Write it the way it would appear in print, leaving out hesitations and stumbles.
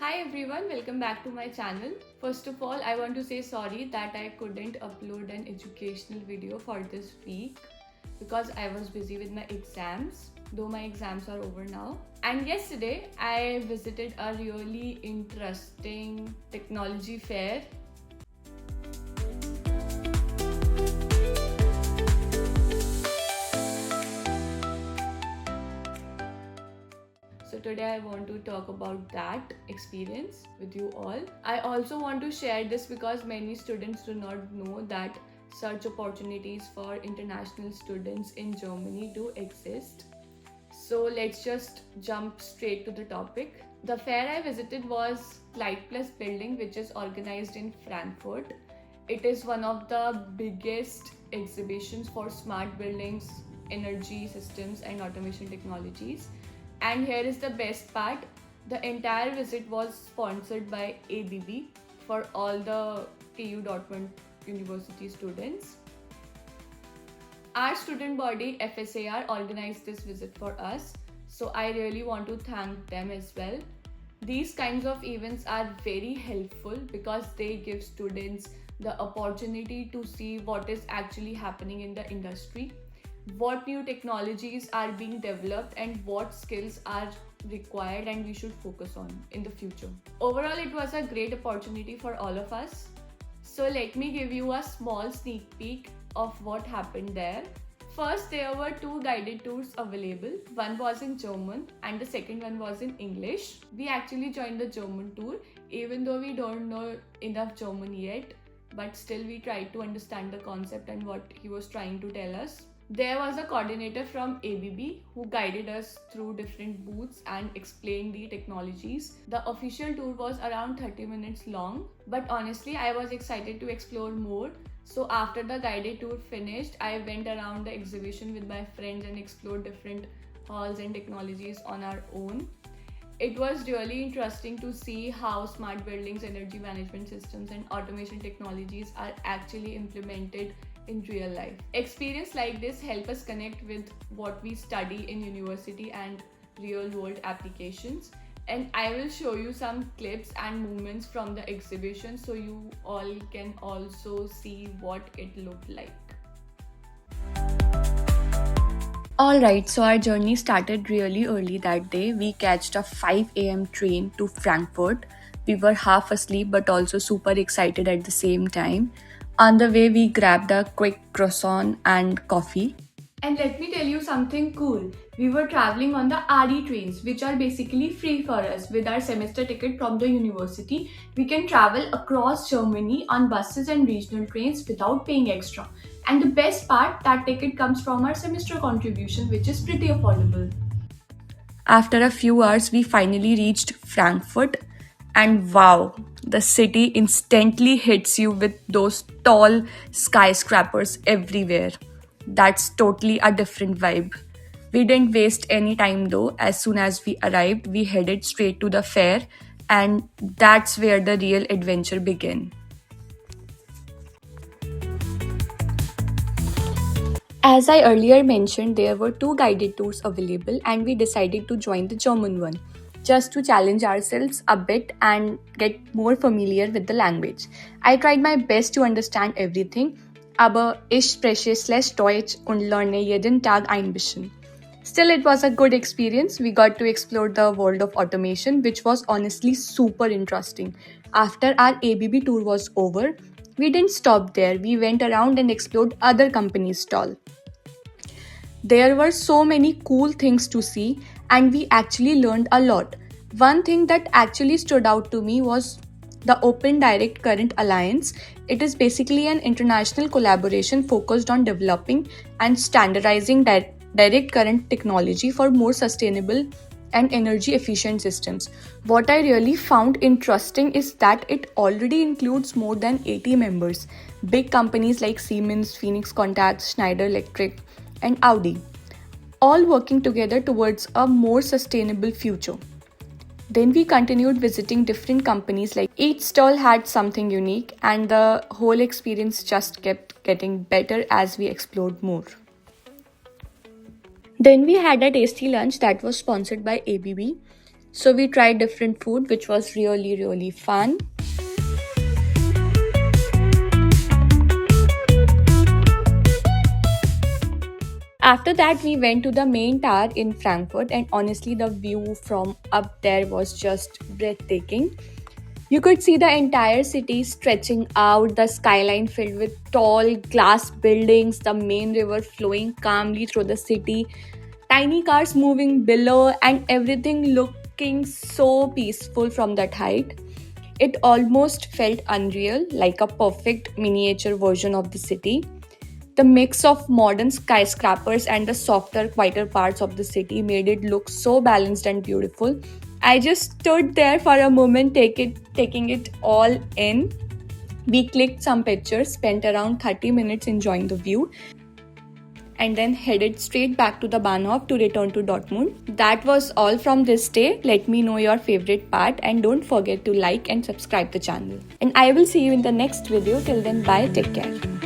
Hi everyone, welcome back to my channel. First of all, I want to say sorry that I couldn't upload an educational video for this week because I was busy with my exams, though my exams are over now. And yesterday, I visited a really interesting technology fair. So today I want to talk about that experience with you all. I also want to share this because many students do not know that such opportunities for international students in Germany do exist. So let's just jump straight to the topic. The fair I visited was Light Plus Building, which is organized in Frankfurt. It is one of the biggest exhibitions for smart buildings, energy systems, and automation technologies. And here is the best part, the entire visit was sponsored by ABB for all the TU Dortmund University students. Our student body FSAR organized this visit for us, so I really want to thank them as well. These kinds of events are very helpful because they give students the opportunity to see what is actually happening in the industry, what new technologies are being developed, and what skills are required and we should focus on in the future. Overall, it was a great opportunity for all of us. So let me give you a small sneak peek of what happened there. First, there were two guided tours available. One was in German and the second one was in English. We actually joined the German tour even though we don't know enough German yet, but still we tried to understand the concept and what he was trying to tell us. There was a coordinator from ABB who guided us through different booths and explained the technologies. The official tour was around 30 minutes long, but honestly, I was excited to explore more. So after the guided tour finished, I went around the exhibition with my friends and explored different halls and technologies on our own. It was really interesting to see how smart buildings, energy management systems, and automation technologies are actually implemented in real life. Experience like this help us connect with what we study in university and real world applications. And I will show you some clips and movements from the exhibition so you all can also see what it looked like. Alright, so our journey started really early that day. We catched a 5 a.m. train to Frankfurt. We were half asleep but also super excited at the same time. On the way, we grabbed a quick croissant and coffee. And let me tell you something cool. We were traveling on the RE trains, which are basically free for us. With our semester ticket from the university, we can travel across Germany on buses and regional trains without paying extra. And the best part, that ticket comes from our semester contribution, which is pretty affordable. After a few hours, we finally reached Frankfurt, and wow, the city instantly hits you with those tall skyscrapers everywhere. That's totally a different vibe. We didn't waste any time though. As soon as we arrived, we headed straight to the fair, and that's where the real adventure began. As I earlier mentioned, there were two guided tours available, and we decided to join the German one just to challenge ourselves a bit and get more familiar with the language. I tried my best to understand everything, aber ich spreche slash Deutsch und lerne jeden Tag ein bisschen. Still, it was a good experience. We got to explore the world of automation, which was honestly super interesting. After our ABB tour was over, we didn't stop there. We went around and explored other companies' stall. There were so many cool things to see, and we actually learned a lot. One thing that actually stood out to me was the Open Direct Current Alliance. It is basically an international collaboration focused on developing and standardizing direct current technology for more sustainable and energy efficient systems. What I really found interesting is that it already includes more than 80 members, big companies like Siemens, Phoenix Contacts, Schneider Electric, and Audi, all working together towards a more sustainable future. Then we continued visiting different companies, like each stall had something unique, and the whole experience just kept getting better as we explored more. Then we had a tasty lunch that was sponsored by ABB. So we tried different food, which was really fun. After that, we went to the main tower in Frankfurt, and honestly, the view from up there was just breathtaking. You could see the entire city stretching out, the skyline filled with tall glass buildings, the main river flowing calmly through the city, tiny cars moving below, and everything looking so peaceful from that height. It almost felt unreal, like a perfect miniature version of the city. The mix of modern skyscrapers and the softer, quieter parts of the city made it look so balanced and beautiful. I just stood there for a moment, taking it all in. We clicked some pictures, spent around 30 minutes enjoying the view, and then headed straight back to the Bahnhof to return to Dortmund. That was all from this day. Let me know your favorite part and don't forget to like and subscribe the channel. And I will see you in the next video. Till then, bye, take care.